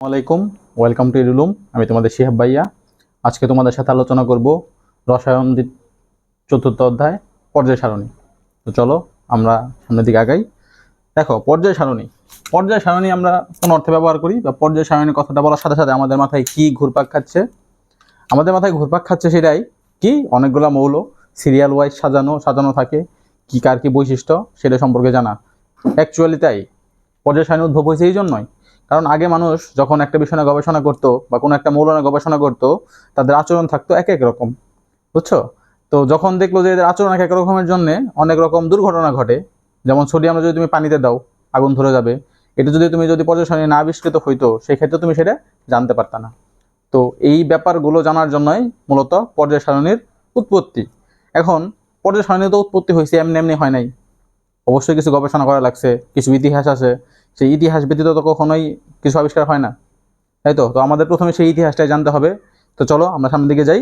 আসসালামাইকুম, welcome to ইরুলুম। আমি তোমাদের শিহাব ভাইয়া। আজকে তোমাদের সাথে আলোচনা করব রসায়ন চতুর্থ অধ্যায় পর্যায় সারণী। তো চলো আমরা সামনের দিকে আগাই। দেখো, পর্যায় সারণী আমরা কোন অর্থে ব্যবহার করি বা পর্যায় সারণীর কথাটা বলার সাথে সাথে আমাদের মাথায় কি ঘুরপাক খাচ্ছে? আমাদের মাথায় ঘুরপাক খাচ্ছে সেটাই কি, অনেকগুলো মৌল সিরিয়াল ওয়াইজ সাজানো থাকে, কি কার কি বৈশিষ্ট্য সেটা সম্পর্কে জানা। অ্যাকচুয়ালি তাই, পর্যায় সারণী উদ্ভব হয়েছে এই জন্যই, কারণ আগে মানুষ যখন একটা বিষয় নিয়ে গবেষণা করতো বা কোনো একটা মৌল নিয়ে গবেষণা করতো, তাদের আচরণ থাকতো এক এক রকম, বুঝছো? তো যখন দেখলো যে এদের আচরণ এক এক রকমের জন্য অনেক রকম দুর্ঘটনা ঘটে, যেমন সোডিয়াম যদি তুমি পানিতে দাও আগুন ধরে যাবে, এটা যদি পর্যায় সারণী না আবিষ্কৃত হইতো সেক্ষেত্রে তুমি সেটা জানতে পারতা না। তো এই ব্যাপারগুলো জানার জন্যই মূলত পর্যায় সারণীর উৎপত্তি। এখন পর্যায় সারণী তো উৎপত্তি হয়েছে এমনি এমনি হয় নাই, অবশ্যই কিছু গবেষণা করা লাগছে, কিছু ইতিহাস আছে, সেই ইতিহাস ব্যতীত তো কখনোই কিছু আবিষ্কার হয় না, তাই তো? তো আমাদের প্রথমে সেই ইতিহাসটাই জানতে হবে। তো চলো আমরা সামনের দিকে যাই।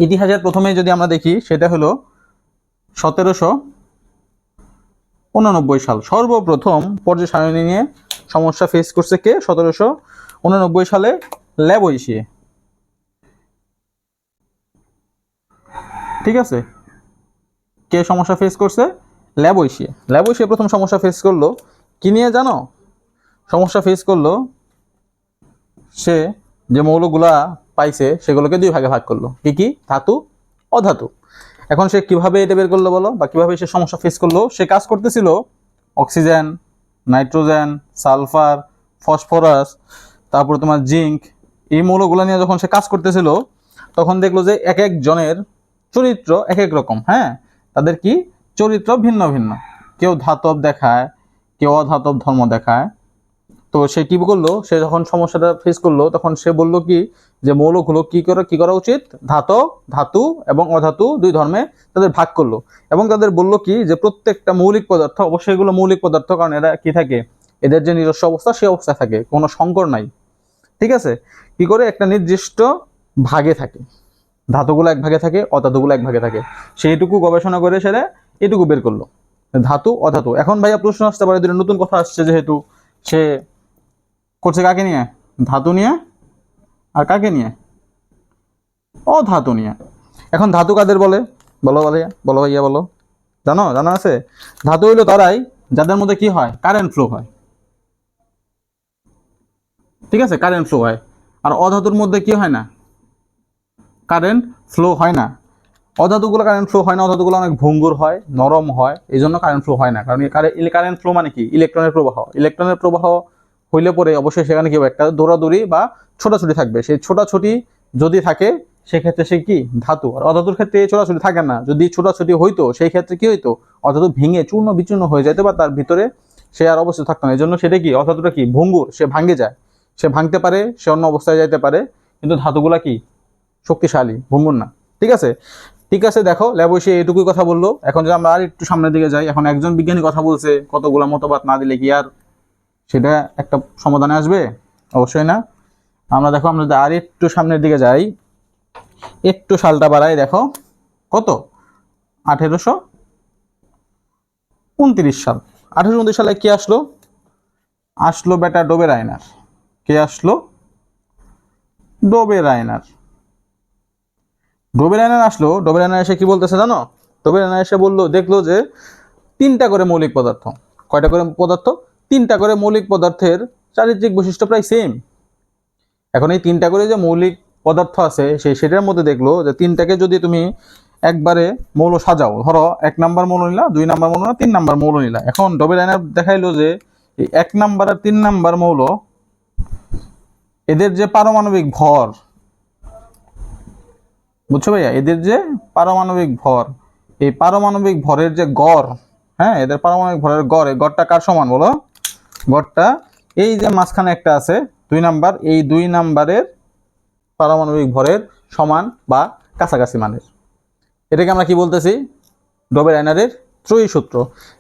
ইতিহাসের প্রথমে যদি আমরা দেখি, সেটা হলো 1789 সাল। সর্বপ্রথম পর্যায় সারণী নিয়ে সমস্যা ফেস করছে কে? 1789 সালে ল্যাবয়সিয়ে। ঠিক আছে, কে সমস্যা ফেস করছে? ল্যাবয়সিয়ে প্রথম সমস্যা ফেস করলো। কি নিয়ে জানো? সমস্যা ফেস করলো, সে যে মৌলগুলা পাইছে সেগুলোকে দুই ভাগে ভাগ করলো। কি কি? ধাতু, অধাতু। এখন সে কিভাবে এটা বের করলো বলো, বা কিভাবে সে সমস্যা ফেস করলো? সে কাজ করতেছিল অক্সিজেন, নাইট্রোজেন, সালফার, ফসফরাস, তারপরে তোমার জিঙ্ক, এই মৌলগুলো নিয়ে যখন সে কাজ করতেছিল, তখন দেখলো যে এক এক জনের চরিত্র এক এক রকম। হ্যাঁ, তাদের কি চরিত্র ভিন্ন ভিন্ন, কেউ ধাতব দেখায়, কেউ অধাতব ধর্ম দেখায়। তো সে কি করলো, সে যখন সমস্যাটা ফেস করলো তখন সে বললো কি, যে মৌলগুলো কি করা উচিত, ধাতু এবং অধাতু দুই ধর্মে তাদের ভাগ করলো। এবং তাদের বললো কি, যে প্রত্যেকটা মৌলিক পদার্থ, অবশ্যই এগুলো মৌলিক পদার্থ, কারণ এরা কি থাকে, এদের যে নিজস্ব অবস্থা সে অবস্থায় থাকে, কোনো সংকর নাই। ঠিক আছে, কি করে একটা নির্দিষ্ট ভাগে থাকে, ধাতুগুলো এক ভাগে থাকে, অধাতুগুলো এক ভাগে থাকে। সেইটুকু গবেষণা করে সেটা এটুকু বের করলো, ধাতু অধাতু। এখন ভাইয়া প্রশ্ন আসতে পারে, দুটো নতুন কথা আসছে, যেহেতু সে করছে কাকে নিয়ে? ধাতু নিয়ে। আর কাকে নিয়ে? অধাতু নিয়ে। এখন ধাতু কাদের বলে? বলো ভাইয়া, বলো। জানা আছে? ধাতু হইলো তারাই যাদের মধ্যে কি হয়, কারেন্ট ফ্লো হয়। ঠিক আছে, কারেন্ট ফ্লো হয়। আর অধাতুর মধ্যে কি হয় না, কারেন্ট ফ্লো হয় না। অধাতুগুলো কারেন্ট ফ্লো হয় না, অধাতুগুলো অনেক ভঙ্গুর হয়, নরম হয়, এই জন্য কারেন্ট ফ্লো হয় না। কারণ কারেন্ট ফ্লো মানে কি, ইলেকট্রনের প্রবাহ হইলে পরে অবশ্যই সেখানে কি হবে, একটা দৌড়াদৌড়ি বা ছোটাছুটি থাকবে। সেই ছোটাছুটি যদি থাকে সেক্ষেত্রে সে কি ধাতু। আর অধাতুর ক্ষেত্রে এই ছোটাছুটি থাকে না। যদি ছোটাছুটি হইতো সেই ক্ষেত্রে কি হইতো, অধাতু ভেঙে চূর্ণ বিচূর্ণ হয়ে যেত, বা তার ভিতরে সে আর অবস্থিত থাকতো না। এই জন্য সেটা কি, অধাতুটা কি ভঙ্গুর, সে ভাঙে যায়, সে ভাঙতে পারে, সে অন্য অবস্থায় যাইতে পারে। কিন্তু ধাতুগুলা কি শক্তিশালী, ভঙ্গুর না। ঠিক আছে, দেখো ল্যাবয়সিয়ে এইটুকুই কথা বললো। এখন যদি আমরা আর একটু সামনের দিকে যাই, এখন একজন বিজ্ঞানী কথা বলছে, কতগুলা মতবাদ না দিলে কি আর সেটা একটা সমাধানে আসবে? অবশ্যই না। আমরা যদি আর একটু সামনের দিকে যাই, একটু সালটা বাড়াই, দেখো কত, 1829 সাল। 1829 সালে কি আসলো বেটা ডোবে রায়নার। কে আসলো? ডোবে রায়নার। ডোবে রায়নার এসে কি বলতেছে জানো? ডোবে রায়নার এসে বললো, দেখলো যে তিনটা করে মৌলিক পদার্থ। কয়টা করে পদার্থ? তিনটা করে মৌলিক পদার্থের চারিত্রিক বৈশিষ্ট্য প্রায় সেম। এখন এই তিনটা করে যে মৌলিক পদার্থ আছে, সেটার মধ্যে দেখলো যে তিনটাকে যদি তুমি একবারে মৌল সাজাও, ধরো 1 নাম্বার মৌল নিলা, 2 নাম্বার মৌল নিলা, 3 নাম্বার মৌল নিলা। এখন ডবে লাইনার দেখাইলো যে এই 1 নাম্বার আর 3 নাম্বার মৌল, এদের যে পারমাণবিক ভর, বুঝছো ভাইয়া, এদের যে পারমাণবিক ভর, এই পারমাণবিক ভরের যে গড়, হ্যাঁ, এদের পারমাণবিক ভরের গড়, এই গড়টা কার সমান বলো? গড়টা এই যে মাঝখানে একটা আছে 2 নাম্বার, এই 2 নাম্বারের পারমাণবিক ভরের সমান বা কাছাকাছি মানের। এটাকে আমরা কি বলতেছি? ডবে রায়নারের ত্রয়ী সূত্র।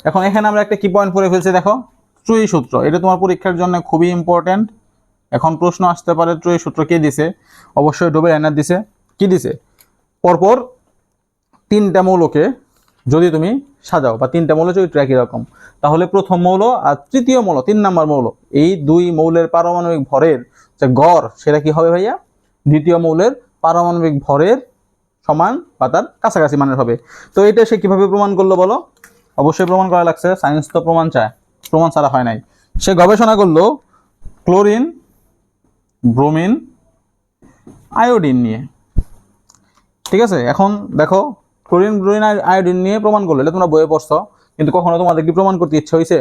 এখন এখানে আমরা একটা কি পয়েন্ট পড়ে ফেলছি, দেখো ত্রয়ী সূত্র, এটা তোমার পরীক্ষার জন্য খুবই ইম্পর্টেন্ট। এখন প্রশ্ন আসতে পারে ত্রয়ী সূত্র কে দিছে? অবশ্যই ডবে রায়নার দিছে। কি দিছে? পরপর তিনটা মৌলকে যদি তুমি সাজাও বা তিনটা মৌল চরিত্র একই রকম, তাহলে প্রথম মৌল আর তৃতীয় মৌল 3 নাম্বার মৌল এই দুই মৌলের পারমাণবিক ভরের যে গড় সেটা কি হবে ভাইয়া দ্বিতীয় মৌলের পারমাণবিক ভরের সমান বা তার কাছাকাছি মানের হবে। তো এটা সে কিভাবে প্রমাণ করলো বলো? অবশ্যই প্রমাণ করা লাগছে, সায়েন্স তো প্রমাণ চায়, প্রমাণ ছাড়া হয় নাই। সে গবেষণা করলো ক্লোরিন, ব্রোমিন, আয়োডিন নিয়ে। ঠিক আছে, এখন দেখো ক্লোরিন, ব্রোমিন, আয়োডিন নিয়ে প্রমাণ করলো, এটা তোমরা বইয়ে পড়ছো, কিন্তু কখনো তোমাদের কি প্রমাণ করতে ইচ্ছে হয়েছে?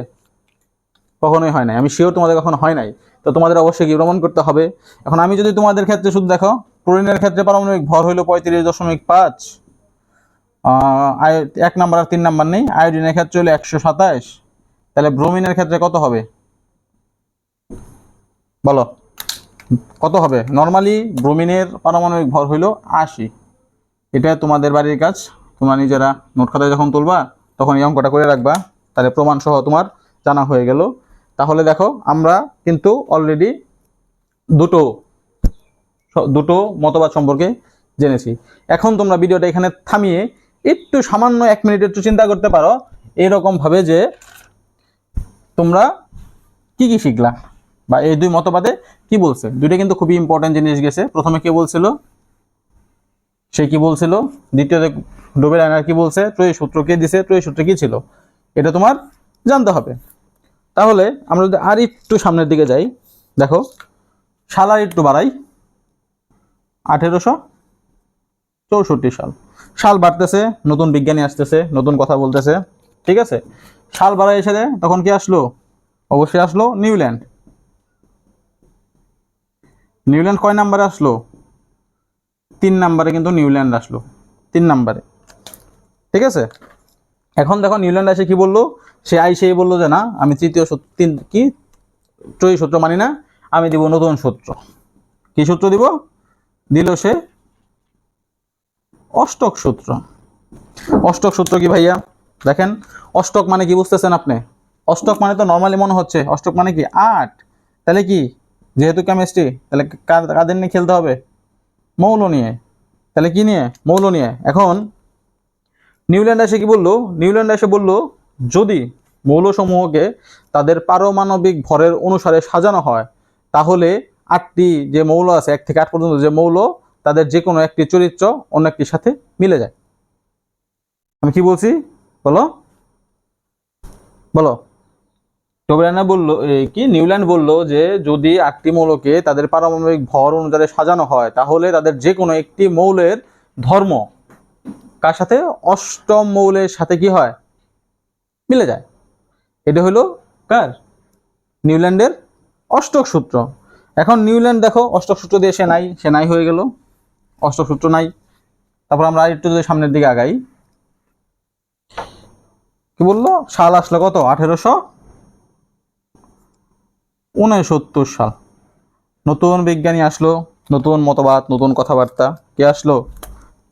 কখনোই হয় নাই, আমি শিওর তোমাদের কখনো হয় নাই। তো তোমাদের অবশ্যই কি প্রমাণ করতে হবে। এখন আমি যদি তোমাদের ক্ষেত্রে শুধু দেখো, ক্লোরিনের ক্ষেত্রে পারমাণবিক ভর হইল 35.5, 1 নাম্বার আর 3 নাম্বার নেই। আয়োডিনের ক্ষেত্রে হলো 127, তাহলে ব্রোমিনের ক্ষেত্রে কত হবে বলো? কত হবে? নর্মালি ব্রোমিনের পারমাণবিক ভর হইল 80। এটা তোমাদের বাড়ির কাজ, তোমরা নিজেরা নোট খাতায় যখন তুলবা তখন এই অঙ্কটা করে রাখবা, তাহলে প্রমাণ সহ তোমার জানা হয়ে গেল। তাহলে দেখো আমরা কিন্তু অলরেডি দুটো মতবাদ সম্পর্কে জেনেছি। এখন তোমরা ভিডিওটা এখানে থামিয়ে একটু সামান্য 1 মিনিট একটু চিন্তা করতে পারো এরকম ভাবে যে তোমরা কি কি শিখলা বা এই দুই মতবাদে কি বলছে। দুইটা কিন্তু খুবই ইম্পর্টেন্ট জিনিস গেছে। প্রথমে কে বলছিল, সে কি বলছিল, দ্বিতীয়তে ডোবেল আয়নার কি বলছে, ত্রয়ী সূত্র কে দিছে, ত্রয়ী সূত্র কি ছিল, এটা তোমার জানতে হবে। তাহলে আমরা যদি আর একটু সামনের দিকে যাই, দেখো সাল আর একটু বাড়াই, 1864 সাল। সাল বাড়তেছে, নতুন বিজ্ঞানী আসতেছে, নতুন কথা বলতেছে, ঠিক আছে। সাল বাড়াই এসে তখন কি আসলো? অবশ্যই আসলো নিউল্যান্ড। নিউল্যান্ড কয় নাম্বারে আসলো? 3 নাম্বারে কিন্তু নিউল্যান্ড আসলো, 3 নাম্বারে, ঠিক আছে। এখন দেখো নিউল্যান্ড এসে কি বললো, সে আইসেই বললো যে না আমি তৃতীয় কি ত্রয়ী সূত্র মানি না, আমি দিব নতুন সূত্র। কি সূত্র দিব? দিল সে অষ্টক সূত্র। অষ্টক সূত্র কি ভাইয়া? দেখেন অষ্টক মানে কি বুঝতেছেন আপনি? অষ্টক মানে তো নর্মালি মনে হচ্ছে অষ্টক মানে কি 8, তাহলে কি যেহেতু কেমিস্ট্রি তাহলে কাদের নিয়ে খেলতে হবে? মৌল নিয়ে। তাহলে কি নিয়ে? মৌল নিয়ে। এখন নিউল্যান্ড এসে কি বললো? নিউল্যান্ড এসে বললো যদি মৌলসমূহকে তাদের পারমাণবিক ভরের অনুসারে সাজানো হয় তাহলে 8টি যে মৌল আছে 1 থেকে 8 পর্যন্ত যে মৌল তাদের যে কোনো একটি চরিত্র অন্য একটির সাথে মিলে যায়। আমি কি বলছি বলো? বলো। টোবেরানা বললো কি নিউল্যান্ড বললো যে যদি 8টি মৌলকে তাদের পারমাণবিক ভর অনুসারে সাজানো হয় তাহলে তাদের যে কোনো একটি মৌলের ধর্ম কার সাথে? অষ্টম মৌলের সাথে কি হয়? মিলে যায়। এটা হলো কার? নিউল্যান্ডের অষ্টক সূত্র। এখন নিউল্যান্ড দেখো অষ্টক সূত্র দিয়ে সে নাই হয়ে গেল, অষ্টক সূত্র নাই। তারপর আমরা একটু যদি সামনের দিকে আগাই, কি বললো? সাল আসলো কত? 1869 সাল। নতুন বিজ্ঞানী আসলো, নতুন মতবাদ, নতুন কথাবার্তা। কে আসলো?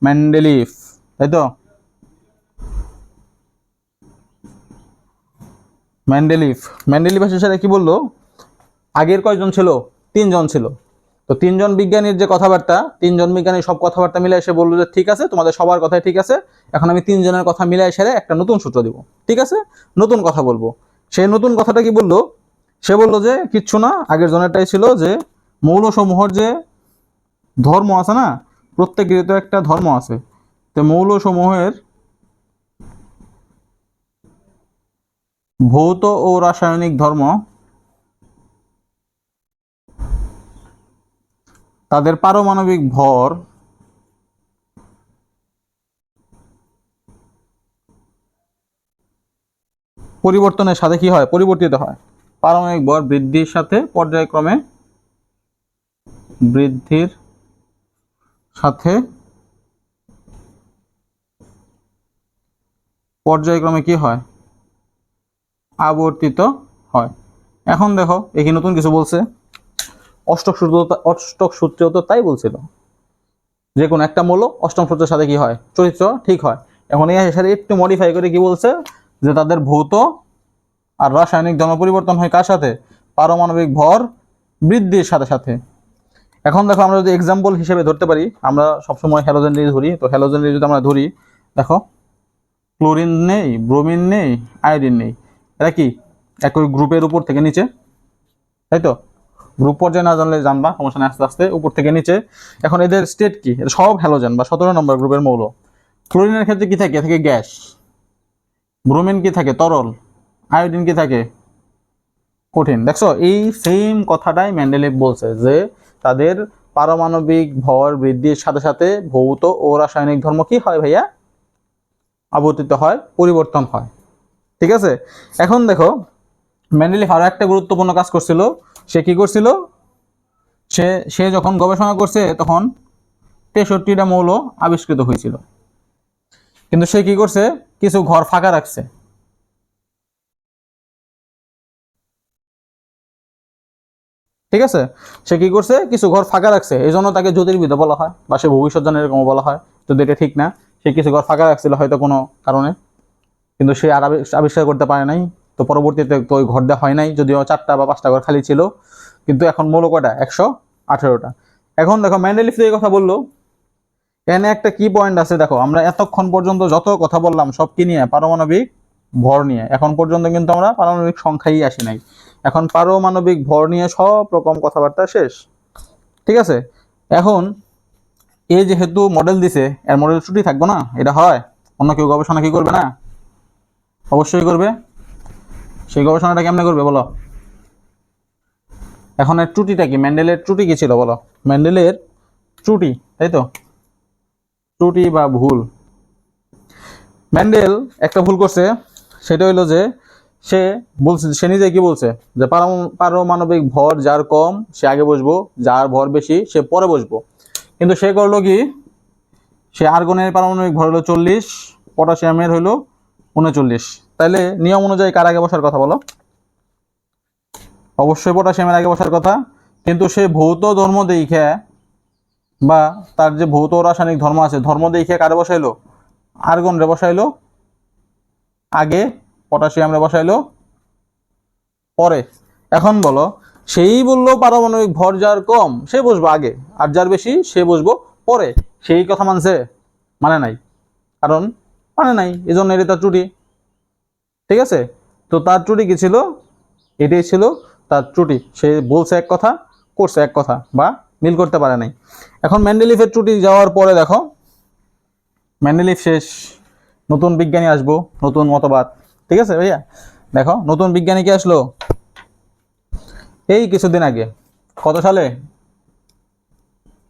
মেন্ডেলিফ, তাই তো? মেন্ডেলিফ এসে সেটা কি বললো? আগের কয়জন ছিল? 3 জন ছিল। তো 3 জন বিজ্ঞানীর যে কথাবার্তা, 3 জন বিজ্ঞানীর সব কথাবার্তা মিলে এসে বললো যে ঠিক আছে তোমাদের সবার কথাই ঠিক আছে, এখন আমি 3 জনের কথা মিলে এসে একটা নতুন সূত্র দিব, ঠিক আছে, নতুন কথা বলবো। সেই নতুন কথাটা কি বললো? সে বললো যে কিচ্ছু না, আগের জনেরটাই ছিল যে মৌলসমূহের যে ধর্ম আছে না, প্রত্যেকেরই তো একটা ধর্ম আছে, তো মৌলসমূহের ভৌত ও রাসায়নিক ধর্ম তাদের পারমাণবিক ভর পরিবর্তনের সাথে কি হয়? পরিবর্তিত হয়। পারমাণবিক ভর বৃদ্ধির সাথে পর্যায়ক্রমে বৃদ্ধির সাথে পর্যায়ক্রমে কি হয়? আবর্তিত হয়। এখন দেখো এখানে নতুন কিছু বলছে। অষ্টক সূত্রেও তো তাই বলছিল, যে কোনো একটা মৌল অষ্টম সূত্রের সাথে কি হয়? চরিত্র ঠিক হয়। এখন এই সাথে একটু মডিফাই করে কি বলছে? যে তাদের ভৌত আর রাসায়নিক ধর্ম পরিবর্তন হয় কার সাথে? পারমাণবিক ভর বৃদ্ধির সাথে সাথে। এখন দেখো আমরা যদি এক্সাম্পল হিসেবে ধরতে পারি, আমরা সবসময় হ্যালোজেন দিয়ে ধরি, তো হ্যালোজেন দিয়ে যদি আমরা ধরি, দেখো ক্লোরিন নেই, ব্রোমিন নেই, আয়োডিন নেই। এরা কি একই গ্রুপের উপর থেকে নিচে, তাই তো? গ্রুপ পর্যায়ে না জানলে জানবা, সমস্যা নেই, আস্তে আস্তে উপর থেকে নিচে। এখন এদের স্টেট কি? এটা সব হ্যালোজেন বা 17 নম্বর গ্রুপের মৌল। ক্লোরিনের ক্ষেত্রে কি থাকে? থাকে গ্যাস। ব্রোমিন কি থাকে? তরল। আয়োডিন কি থাকে? কঠিন। দেখছো, এই সেম কথাটাই মেন্ডেলিভ বলছে যে তাদের পারমাণবিক ভর বৃদ্ধির সাথে সাথে ভৌত ও রাসায়নিক ধর্ম কি হয় ভাইয়া? আবর্তিত হয়, পরিবর্তন হয়। ঠিক আছে, এখন দেখো মেন্ডেলিভ আরো একটা গুরুত্বপূর্ণ কাজ করছিল। সে কি করছিল? সে সে যখন গবেষণা করছে তখন 63টা মৌল আবিষ্কৃত হয়েছিল, কিন্তু সে কি করছে? কিছু ঘর ফাঁকা রাখছে। ঠিক আছে, সে কি করছে? কিছু ঘর ফাঁকা রাখছে, এই জন্য তাকে জ্যোতির্বিদ বলা হয়, বা সে ভবিষ্যৎ এরকম বলা হয়। তো এটা ঠিক না, সে কিছু ঘর ফাঁকা রাখছিল হয়তো কোনো কারণে, কিন্তু সে আর আবিষ্কার করতে পারে নাই। তো পরবর্তীতে তো ওই ঘর দেওয়া হয় নাই, যদিও 4টা বা 5টা ঘর খালি ছিল। কিন্তু এখন মৌল কয়টা? 118টা। এখন দেখো মেন্ডেলিভ এই কথা বললো, এখানে একটা কি পয়েন্ট আছে দেখো। আমরা এতক্ষণ পর্যন্ত যত কথা বললাম সব কি নিয়ে? পারমাণবিক ভর নিয়ে। এখন পর্যন্ত কিন্তু আমরা পারমাণবিক সংখ্যাই আসি নাই। এখন পারমাণবিক ভর নিয়ে সব রকম কথাবার্তা শেষ। ঠিক আছে, এখন এই যেহেতু মডেল দিছে, এর মডেল ত্রুটি থাকবো না? এটা হয়, অন্য কেউ গবেষণা কি করবে না? অবশ্যই করবে। সেই গবেষণাটা কেমনে করবে বলো? এখন এর ত্রুটিটা কি? মেন্ডেলের ত্রুটি কি ছিল বলো? মেন্ডেলের ত্রুটি, তাই তো? ত্রুটি বা ভুল। মেন্ডেল একটা ভুল করছে, সেটা হইলো যে সে বলছে, সে নিজে কি বলছে যে পারমাণবিক ভর যার কম সে আগে বসবো, যার ভর বেশি সে পরে বসবো। কিন্তু সে করলো কি? সে আর্গনের পারমাণবিক ভর হলো 40, পটাশিয়ামের হইলো 39। তাইলে নিয়ম অনুযায়ী কার আগে বসার কথা বলো? অবশ্যই পটাশিয়ামের আগে বসার কথা। কিন্তু সে ভৌত ধর্ম দেখে, বা তার যে ভৌত রাসায়নিক ধর্ম আছে, ধর্ম দেখে কারে বসাইলো? আর্গন রে বসাইলো আগে, পটাশিয়াম রে বসাইলো পরে। এখন বলো, সেই বললো পারমাণবিক ভর যার কম সে বসবো আগে, আর যার বেশি সে বসবো পরে। সেই কথা মানছে? মানে নাই। কারণ মানে নাই, এই জন্য এটা তার ত্রুটি। ঠিক আছে, তো তার ত্রুটি কি ছিল? এটাই ছিল তার ত্রুটি। সে বলছে এক কথা, করছে এক কথা, বা মিল করতে পারে নাই। এখন মেন্ডেলিভের ত্রুটি যাওয়ার পরে দেখো, মেন্ডেলিভ শেষ, নতুন বিজ্ঞানী আসবো, নতুন মতবাদ। ঠিক আছে ভাইয়া, দেখো নতুন বিজ্ঞানী কি আসলো এই কিছুদিন আগে। কত সালে?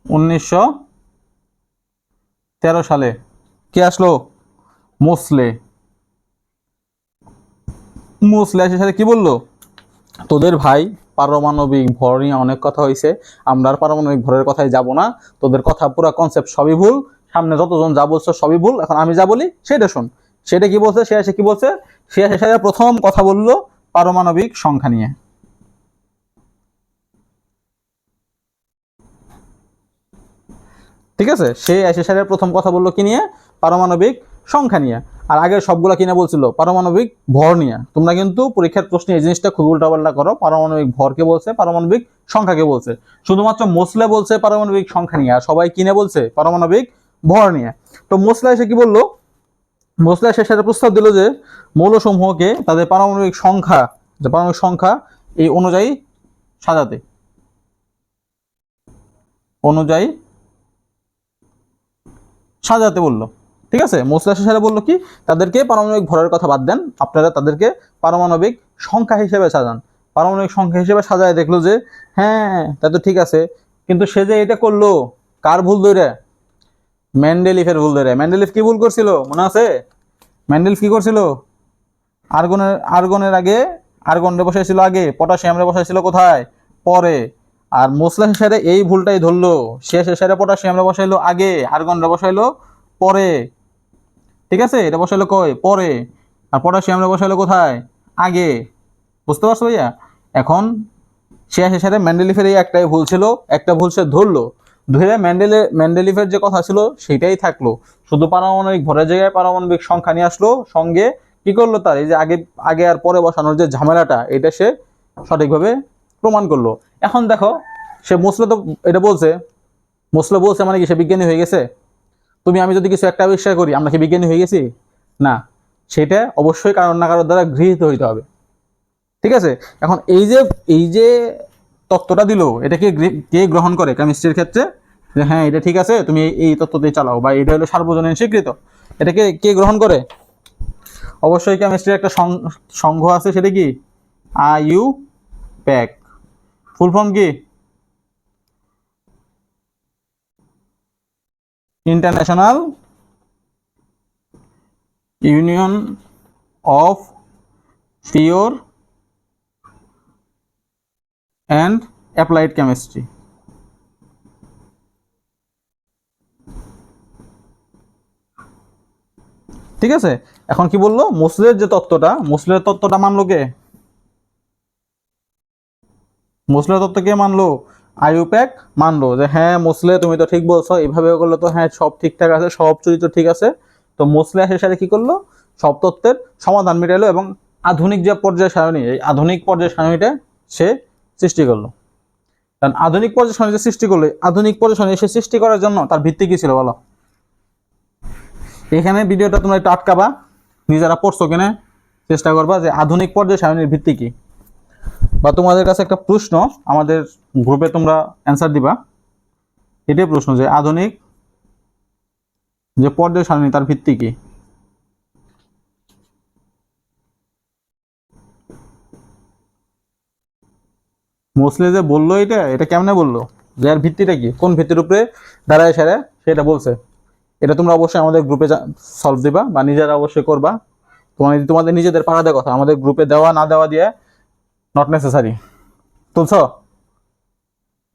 1913 সালে। কে আসলো? মোসলে। মোসলে এসে সাথে কি বললো? তোদের ভাই পারমাণবিক ভর নিয়ে অনেক কথা হয়েছে, আমরা আর পারমাণবিক ভরের কথায় যাব না। তোদের কথা পুরো কনসেপ্ট সবই ভুল, সামনে যতজন যা বলছো সবই ভুল, এখন আমি যা বলি সেটা শোন। সেটা কি বলছে? সে এসে কি বলছে? সে এসে প্রথম কথা বললো পারমাণবিক সংখ্যা নিয়ে। ঠিক আছে, সে এসে প্রথম কথা বললো কি নিয়ে? পারমাণবিক সংখ্যা নিয়ে। আর আগের সবগুলা কিনে বলছিল পারমাণবিক ভর নিয়ে। তোমরা কিন্তু পরীক্ষার প্রশ্নে এই জিনিসটা খুব উল্টাপাল্টা করো। পারমাণবিক ভরকে বলছে, পারমাণবিক সংখ্যাকে বলছে। শুধুমাত্র মোসলে বলছে পারমাণবিক সংখ্যা নিয়ে, আর সবাই কিনে বলছে পারমাণবিক ভর নিয়ে। তো মোসলা এসে কি বললো? মোসলা এসে সেটা প্রস্তাব দিল যে মৌলসমূহকে তাদের পারমাণবিক সংখ্যা, যে পারমাণবিক সংখ্যা এই অনুযায়ী সাজাতে, অনুযায়ী সাজাতে বললো। ঠিক আছে, মোসলা শেষে বললো কি? তাদেরকে পারমাণবিক ভরের কথা বাদ দেন, আপনারা তাদেরকে পারমাণবিক সংখ্যা হিসেবে সাজান। পারমাণবিক সংখ্যা হিসেবে সাজায় দেখলো যে হ্যাঁ তা তো ঠিক আছে, কিন্তু সে যে এটা করলো কার ভুল ধরে? মেন্ডেলিফের ভুল ধরে। মেন্ডেলিফ কি ভুল করছিল মনে আছে? মেন্ডেলিফ কি করছিল? আর্গনের আগে, আর্গন রে বসাইছিল আগে, পটাশিয়াম রে বসাইছিল কোথায়? পরে। আর মোসলা শেষে এই ভুলটাই ধরলো, সে শেষে পটাশিয়াম রে বসাইলো আগে, আর্গন রে বসাইলো পরে। ঠিক আছে, এটা বসাইলো কই? পরে। আর পটাশিয়াম রে বসাইলো কোথায়? আগে। বুঝতে পারছো ভাইয়া? এখন সে শেষে মেন্ডেলিফের এই একটাই ভুল ছিল, একটা ভুল সে ধরলো, ধরে মেন্ডেলিফের যে কথা ছিল সেটাই থাকলো। শুধু পারমাণবিক ভরের জায়গায় পারমাণবিক সংখ্যা নিয়ে আসলো, সঙ্গে কি করলো? তার এই যে আগে আগে আর পরে বসানোর যে ঝামেলাটা, এটা সে সঠিকভাবে প্রমাণ করলো। এখন দেখো, সে মোসলে তো এটা বলছে, মোসলে বলছে মানে কি সে বিজ্ঞানী হয়ে গেছে? তুমি আমি যদি কিছু একটা আবিষ্কার করি, আমরা কি বিজ্ঞানী হয়ে গেছি? না। সেটা অবশ্যই কারোর না কারোর দ্বারা গৃহীত হইতে হবে। ঠিক আছে, এখন এই যে তত্ত্বটা দিল, এটা কে গ্রহণ করে কেমিস্ট্রির ক্ষেত্রে, যে হ্যাঁ এটা ঠিক আছে, তুমি এই তত্ত্বতে চালাও, বা এটা হলো সার্বজনীন স্বীকৃত, এটাকে কে গ্রহণ করে? অবশ্যই কেমিস্ট্রির একটা সংঘ আছে, সেটা কি? IUPAC। ফুল ফর্ম কি? International union of pure and applied chemistry. ঠিক আছে, এখন কি বললো? মোসলের যে তত্ত্বটা, মোসলের তত্ত্বটা মানলো কে? মোসলের তত্ত্ব কে মানলো? IUPAC মানলো যে হ্যাঁ মোসলে তুমি তো ঠিক বলছো, এইভাবে করলে তো হ্যাঁ সব ঠিকঠাক আছে, সব চরিত্র ঠিক আছে। তো মোসলে এসে সাথে কি করলো? সব তত্ত্বের সমাধান মিটাইলো এবং আধুনিক যে পর্যায় সারণী, এই আধুনিক পর্যায় সারণীটা সে সৃষ্টি করলো। কারণ আধুনিক পর্যায় সারণী যে সৃষ্টি করলো, আধুনিক পর্যায় সারণী সে সৃষ্টি করার জন্য তার ভিত্তি কি ছিল বলো? এখানে ভিডিওটা তোমরা একটু আটকাবা, নিজেরা পড়ছো কিনা চেষ্টা করবা যে আধুনিক পর্যায় সারণীর ভিত্তি কি। বা তোমাদের কাছে একটা প্রশ্ন, আমাদের গ্রুপে তোমরা অ্যান্সার দিবা, এটাই প্রশ্ন যে আধুনিক যে পর্যায় সারণী তার ভিত্তি কি। মোস্টলি যে বললো এটা কেমনে বললো, যে এর ভিত্তিটা কি, কোন ভিত্তির উপরে দাঁড়ায় সেরা সেটা বলছে। এটা তোমরা অবশ্যই আমাদের গ্রুপে সলভ দিবা বা নিজেরা অবশ্যই করবা। তোমাদের নিজেদের পারাদের কথা আমাদের গ্রুপে দেওয়া না দেওয়া দিয়ে নট নেসেসারি। তুলছ?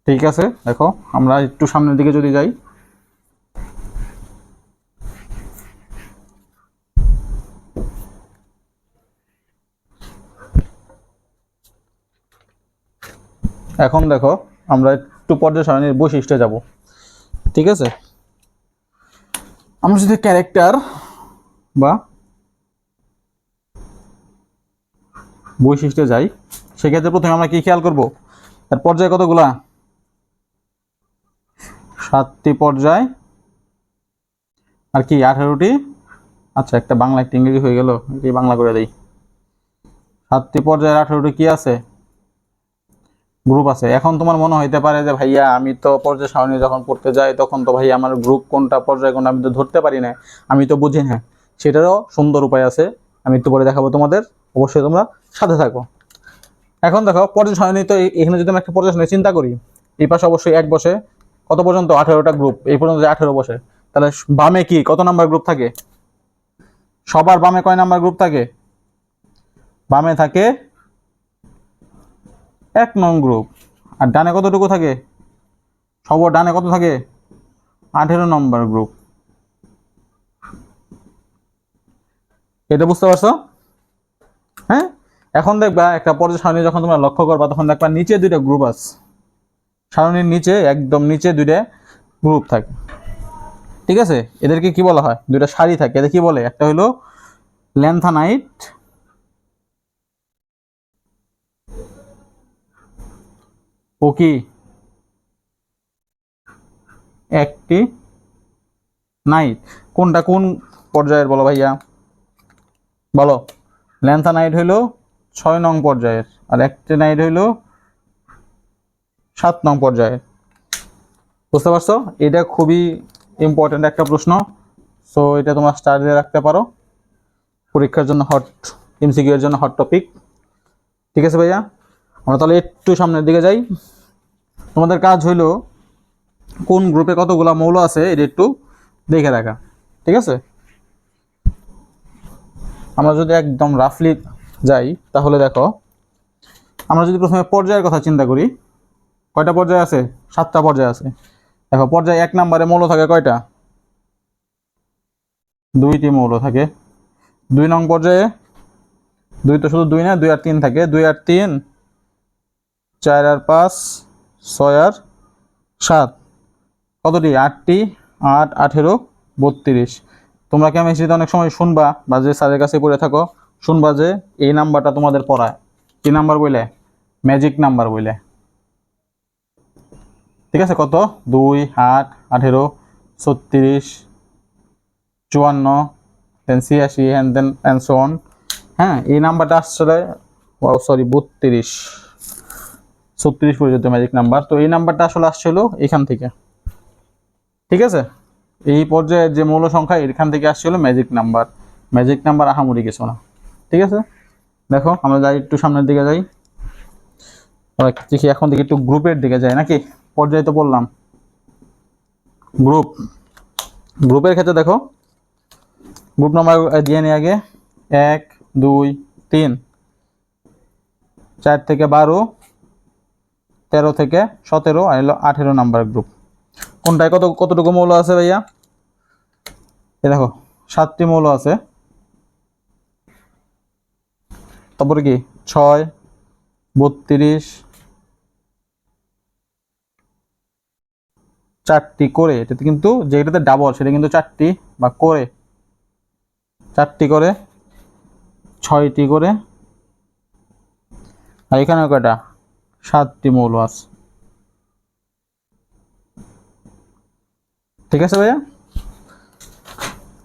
ঠিক আছে, দেখো আমরা একটু সামনের দিকে যদি যাই, এখন দেখো আমরা একটু পর্যায় সারণীর বৈশিষ্ট্যে যাব। ঠিক আছে, আমরা যদি ক্যারেক্টার বা বৈশিষ্ট্যে যাই, সেক্ষেত্রে প্রথমে আমরা কি খেয়াল করব? তার পর্যায় কতগুলা? 7টি পর্যায়, আর কি 18টি। আচ্ছা, একটা বাংলা একটা ইংরেজি হয়ে গেল, এটি বাংলা করে দেই। 7টি পর্যায়ে 18টি কি আছে? গ্রুপ আছে। এখন তোমার মনে হইতে পারে যে ভাইয়া আমি তো পর্যায় সারণী যখন পড়তে যাই তখন তো ভাইয়া আমার গ্রুপ কোনটা পর্যায় কোনটা আমি তো ধরতে পারি না, আমি তো বুঝি না। সেটারও সুন্দর উপায় আছে, আমি একটু পরে দেখাবো তোমাদের, অবশ্যই তোমরা সাথে থাকো। এখন দেখো পর্যায় সারণী, তো এখানে যদি আমি একটা পর্যায় সারণী চিন্তা করি, এই পাশে অবশ্যই 1 বসে, কত পর্যন্ত? 18টা গ্রুপ, এই পর্যন্ত 18 বসে, তাহলে বামে কি কত নাম্বার গ্রুপ থাকে? সবার বামে কয় নাম্বার গ্রুপ থাকে? বামে থাকে 1 নং গ্রুপ। আর ডানে কতটুকু থাকে? সবার ডানে কত থাকে? 18 নম্বর গ্রুপ। এটা বুঝতে পারছো? হ্যাঁ, এখন দেখবা একটা পর্যায় সারণী যখন তোমরা লক্ষ্য করবা, তখন দেখবা নিচে 2টা গ্রুপ আছে, সারণীর নিচে একদম নিচে 2টা গ্রুপ থাকে। ঠিক আছে, এদেরকে কি বলা হয়? 2টা সারি থাকে, এদের কি বলে? একটা হলো ল্যান্থানাইট ও কি একটি নাইট। কোনটা কোন পর্যায়ের বলো ভাইয়া? বলো। ল্যান্থানাইট হইলো 6 নং পর্যায়ের, আর অ্যাক্টিনাইট হইলো 7 নং পর্যায়ের। বুঝতে পারছো? এটা খুবই ইম্পর্টেন্ট একটা প্রশ্ন, সো এটা তোমরা স্টাডি রাখতে পারো, পরীক্ষার জন্য হট, MCQ এর জন্য হট টপিক। ঠিক আছে ভাইয়া, আমরা তাহলে একটু সামনের দিকে যাই। তোমাদের কাজ হইলো কোন গ্রুপে কতগুলা মৌল আছে এটা একটু দেখে রাখা। ঠিক আছে, আমরা যদি একদম রাফলি যাই, তাহলে দেখো আমরা যদি প্রথমে পর্যায়ের কথা চিন্তা করি, কয়টা পর্যায় আছে? 7টা পর্যায় আছে। দেখো পর্যায়ে 1 নম্বরে মৌল থাকে কয়টা? 2টি মৌল থাকে। 2 নং পর্যায়ে 2 তো শুধু 2 না, 2 আর 3 থাকে। 2 আর 3 4 আর 5 6 আর 7, কতটি? 8টি। 8 18 32। তোমরা কেমিস্ট্রিতে অনেক সময় শুনবা বা যে স্যারের কাছে পড়ে থাকো, শুনবা যে এই নাম্বারটা তোমাদের পড়ায় কি নাম্বার বলে? ম্যাজিক নাম্বার বলে। ঠিক আছে, কত? 2 8 18 36 54 then 86 and then and so on. হ্যাঁ, এই নাম্বারটা আসলে সরি 32 36 পর্যন্ত ম্যাজিক নাম্বার। তো এই নাম্বারটা আসলে আসছিল এখান থেকে, ঠিক আছে। এই পর্যায়ে যে মৌল সংখ্যা এখান থেকে আসছিল ম্যাজিক নাম্বার। ম্যাজিক নাম্বার আহামরি কিছু না, ঠিক আছে। দেখো আমরা যাই একটু সামনের দিকে যাই, দেখি এখন দিকে একটু গ্রুপের দিকে যাই নাকি। পর্যায়ে তো বললাম গ্রুপের ক্ষেত্রে দেখো গ্রুপ নাম্বার দিয়ে নিই আগে 1 2 3 4 থেকে 12 13 থেকে 17 আর হলো 18 নাম্বার গ্রুপ। কোনটায় কতটুকু মৌল আছে ভাইয়া? এই দেখো 7টি মৌল আছে। তারপরে কি 6 32 4টি করে, এটাতে কিন্তু যেটাতে ডাবল সেটা কিন্তু 4টি বা করে 4টি করে 6টি করে, আর এখানে কয়টা 7টি মৌল আছে, ঠিক আছে ভাইয়া।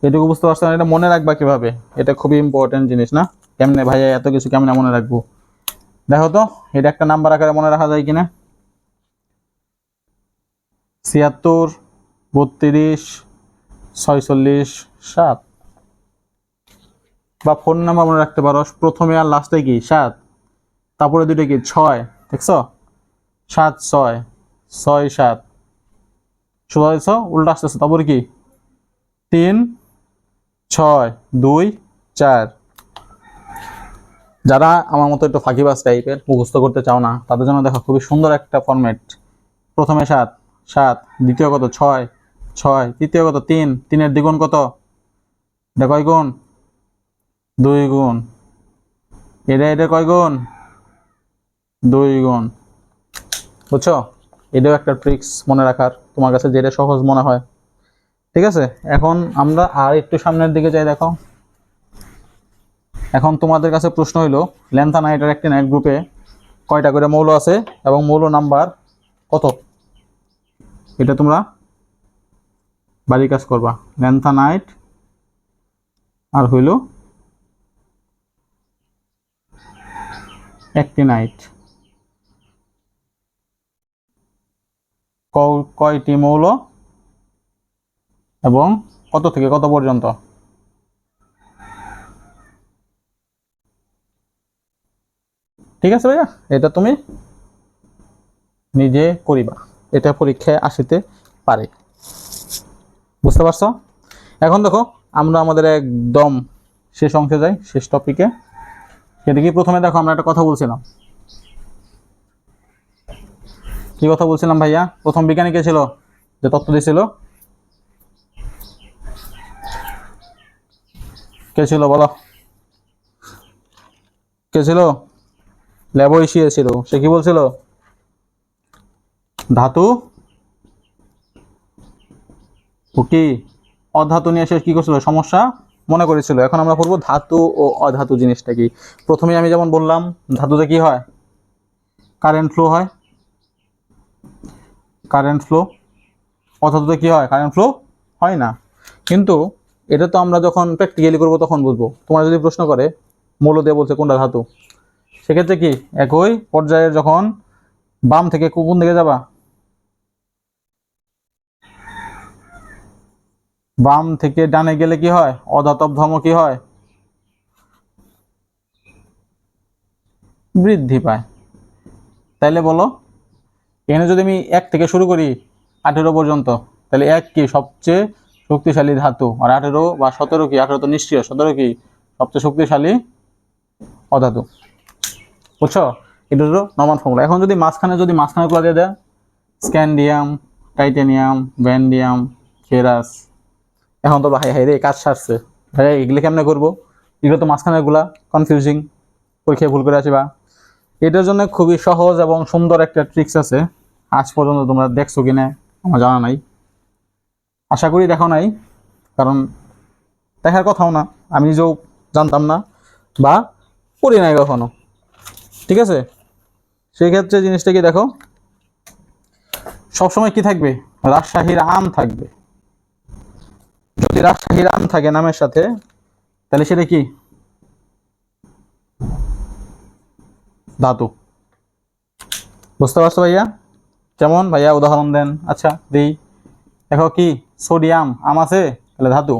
এটুকু বুঝতে পারছেন? এটা মনে রাখবা কিভাবে, এটা খুবই ইম্পর্টেন্ট জিনিস না। কেমনে ভাইয়া এত কিছু কেমনে মনে রাখবো? দেখো তো এটা একটা নাম্বার আকারে মনে রাখা যায় কিনা। 76 32 46 7, বা ফোন নাম্বার মনে রাখতে পারো, প্রথমে আর লাস্টে কি 7, তারপরে দুটো কি 6, দেখছো 7 6 6 7, সোজা দেখছো উল্টা আসতেছে, তারপরে কি 3 6 2 4। যারা আমার মতো একটু ফাঁকিবাজ টাইপের মুখস্থ করতে চাও না তাদের জন্য দেখো খুবই সুন্দর একটা ফরম্যাট। প্রথমে 7 7, দ্বিতীয় কত 6 6, তৃতীয় কত 3, 3-এর দ্বিগুণ কত, এটা কয় গুণ 2 গুণ, এটা কয় গুণ 2 গুণ, বুঝছো। এটাও একটা ট্রিক্স মনে রাখার, তোমার কাছে যেটা সহজ মনে হয়, ঠিক আছে। এখন আমরা আর একটু সামনের দিকে যাই। দেখো এখন তোমাদের কাছে প্রশ্ন হইলো ল্যান্থানাইট আর অ্যাক্টিনাইট গ্রুপে কয়টা করে মৌল আছে এবং মৌল নাম্বার কত, এটা তোমরা বাড়ির কাজ করবা। ল্যান্থানাইট আর হইল অ্যাক্টিনাইট কয়টি মৌল এবং কত থেকে কত পর্যন্ত? ঠিক আছে ভাইয়া, এটা তুমি নিজে করিবা, এটা পরীক্ষায় আসিতে পারে, বুঝতে পারছো। এখন দেখো আমরা আমাদের একদম শেষ অংশে যাই, শেষ টপিকে। সেটা কি, প্রথমে দেখো আমরা একটা কথা বলছিলাম, কি কথা বলছিলাম ভাইয়া? প্রথম বিজ্ঞানী কে ছিল যে তত্ত্ব দিয়েছিল? কে ছিল বলো? কে ছিল? ল্যাবোইশিয়ে ছিল। সে কি বলছিল? ধাতু ও কি অধাতু নিয়ে সে কি করছিল, সমস্যা মনে করেছিল। এখন আমরা পড়বো ধাতু ও অধাতু জিনিসটা কি। প্রথমে আমি যেমন বললাম ধাতুতে কি হয়, কারেন্ট ফ্লো হয়, কারেন্ট ফ্লো। অধাতুতে কি হয়, কারেন্ট ফ্লো হয় না। কিন্তু এটা তো আমরা যখন প্র্যাকটিক্যালি করবো তখন বুঝবো। তোমার যদি প্রশ্ন করে মৌল দিয়ে বলছে কোনটা ধাতু, সেক্ষেত্রে কি একই পর্যায়ের যখন বাম থেকে কোন দিকে যাবা, বাম থেকে ডানে গেলে কি হয়, অধাতব ধর্ম কি হয়, বৃদ্ধি পায়। তাইলে বলো এখানে যদি আমি 1 থেকে শুরু করি 18 পর্যন্ত, তাহলে 1 কি সবচেয়ে শক্তিশালী ধাতু, আর 18 বা 17 কি, 18 তো নিষ্ক্রিয়, 17 কি সবচেয়ে শক্তিশালী অধাতু, বুঝছো। এটা হলো নর্মাল ফর্মুলা। এখন যদি মাঝখানে গুলো দিয়ে দেয়, স্ক্যান্ডিয়াম, টাইটানিয়াম, ভ্যান্ডিয়াম, ফেরাস। এখন তো হাই হাই রে কাজ সারছে ভাই, এগুলো কেমনে করবো? এগুলো তো মাঝখানের গুলা কনফিউজিং, পরীক্ষায় ভুল করে আসিবা। এটার জন্য খুবই সহজ এবং সুন্দর একটা ট্রিক্স আছে। আজ পর্যন্ত তোমরা দেখছো কিনা আমার জানা নাই, আশা করি দেখো নাই, কারণ দেখার কথাও না, আমি নিজেও জানতাম না বা পড়ি নাই কখনো, ঠিক আছে। সেই ক্ষেত্রে জিনিসটা কি দেখো, সবসময় কি থাকবে, রাজশাহীর আম থাকবে। যদি রাজশাহীর আম থাকে নামের সাথে, তাহলে সেটা কি? ধাতু। বুঝতে পারছো ভাইয়া? কেমন ভাইয়া উদাহরণ দেন। আচ্ছা দিই, দেখো কি, সোডিয়াম আম আছে, তাহলে ধাতু।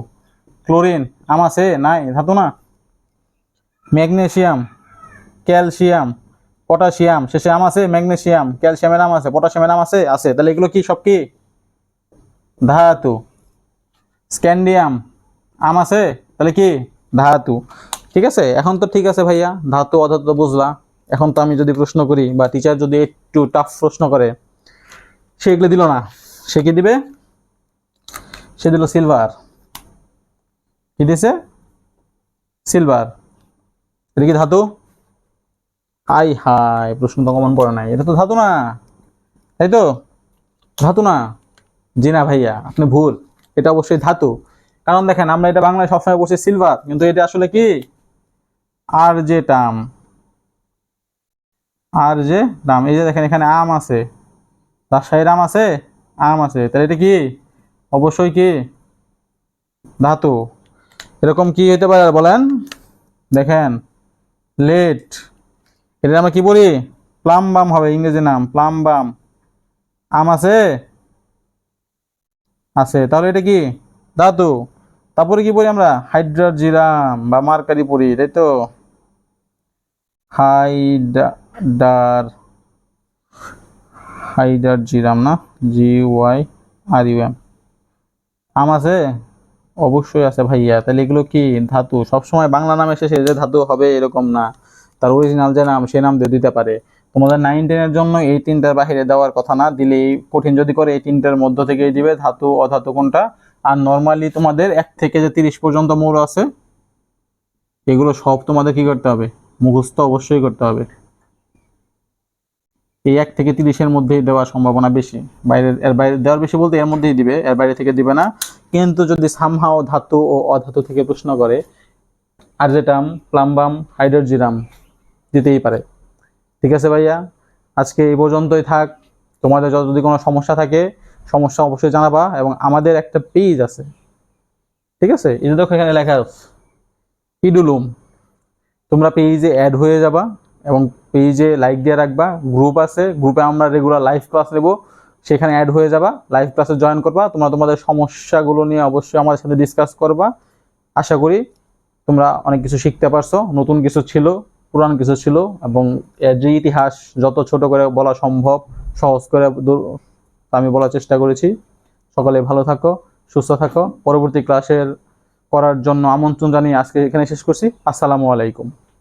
ক্লোরিন আম আছে, নাই, ধাতু না। ম্যাগনেসিয়াম, ক্যালসিয়াম, পটাশিয়াম, শেষে আম আছে, ম্যাগনেসিয়াম, ক্যালসিয়ামের আম আছে, পটাশিয়ামের আম আছে, আছে, তাহলে এগুলো কি? সব কি? ধাতু। স্ক্যান্ডিয়াম আম আছে, তাহলে কি? ধাতু। ঠিক আছে, এখন তো ঠিক আছে ভাইয়া, ধাতু অধাতু তো বুঝলা। এখন তো আমি যদি প্রশ্ন করি বা টিচার যদি একটু টাফ প্রশ্ন করে, সে এগুলো দিল না, সে কি দিবে? সে দিল সিলভার। কি দিছে? সিলভার। এটা কি ধাতু? আই হাই, প্রশ্ন তো কমন পড়ে নাই, এটা তো ধাতু না, তাই তো? ধাতু না। জি না ভাইয়া, আপনি ভুল। এটা অবশ্যই ধাতু। কারণ দেখেন, আমরা এটা বাংলায় সবসময় বলছি সিলভার, কিন্তু এটা আসলে কি? আর যে টাম, আর যে দাম। এই যে দেখেন, এখানে আম আছে, রাজশাহীর আম আছে, আম আছে, তাহলে এটা কি? অবশ্যই কি? ধাতু। এরকম কি হতে পারে আর বলেন? দেখেন, লেট, এটা আমরা কি বলি? প্লামবাম হবে ইংরেজি নাম, প্লামবাম। আম আছে, আছে, তাহলে এটা কি? ধাতু। তারপরে কি পড়ি আমরা? হাইড্রোজিরাম বা মার্কারি পড়ি, তাই তো? হাইডার, হাইড্রোজিরাম না, GYRUM। আম আছে, অবশ্যই আছে ভাইয়া। তাহলে এগুলো কি? ধাতু। সবসময় বাংলা নামে শেষে যে ধাতু হবে এরকম না, তার অরিজিনাল যে নাম সে নাম দিয়ে দিতে পারে। তোমাদের 9-10 জন্য এই তিনটার বাহিরে দেওয়ার কথা না, দিলেই কঠিন যদি করে এই তিনটার মধ্য থেকেই দিবে, ধাতু অধাতু কোনটা। আর নর্মালি তোমাদের 1 থেকে যে 30 পর্যন্ত মৌল আছে, এগুলো সব তোমাদের কি করতে হবে? মুখস্থ অবশ্যই করতে হবে। এই 1 থেকে 30-এর মধ্যেই দেওয়ার সম্ভাবনা বেশি। এর বাইরে দেওয়ার বেশি বলতে এর মধ্যেই দিবে, এর বাইরে থেকে দিবে না। কিন্তু যদি সামহাও ধাতু ও অধাতু থেকে প্রশ্ন করে, আরজেটাম, প্লাম্বাম, হাইড্রোজিরাম দিতেই পারে। ঠিক আছে ভাইয়া, আজকে এই পর্যন্তই থাক। তোমাদের যদি কোনো সমস্যা থাকে, সমস্যা অবশ্যই জানাবা। এবং আমাদের একটা পেজ আছে, ঠিক আছে? এই যে দেখো এখানে লেখা আছে ইডুলুম, তোমরা পেজে অ্যাড হয়ে যাবা এবং পেজে লাইক দিয়ে রাখবা। গ্রুপ আছে, গ্রুপে আমরা রেগুলার লাইভ ক্লাস নেব, সেখানে অ্যাড হয়ে যাবা, লাইভ ক্লাসে জয়েন করবা। তোমরা তোমাদের সমস্যাগুলো নিয়ে অবশ্যই আমাদের সাথে ডিসকাস করবা। আশা করি তোমরা অনেক কিছু শিখতে পারছো, নতুন কিছু ছিল, পুরান কিছু ছিল, এবং এর যে ইতিহাস যত ছোট করে বলা সম্ভব সহজ করে আমি বলার চেষ্টা করেছি। সকলে ভালো থাকো, সুস্থ থাকো। পরবর্তী ক্লাসের করার জন্য আমন্ত্রণ জানিয়ে আজকে এখানে শেষ করছি। আসসালামু আলাইকুম।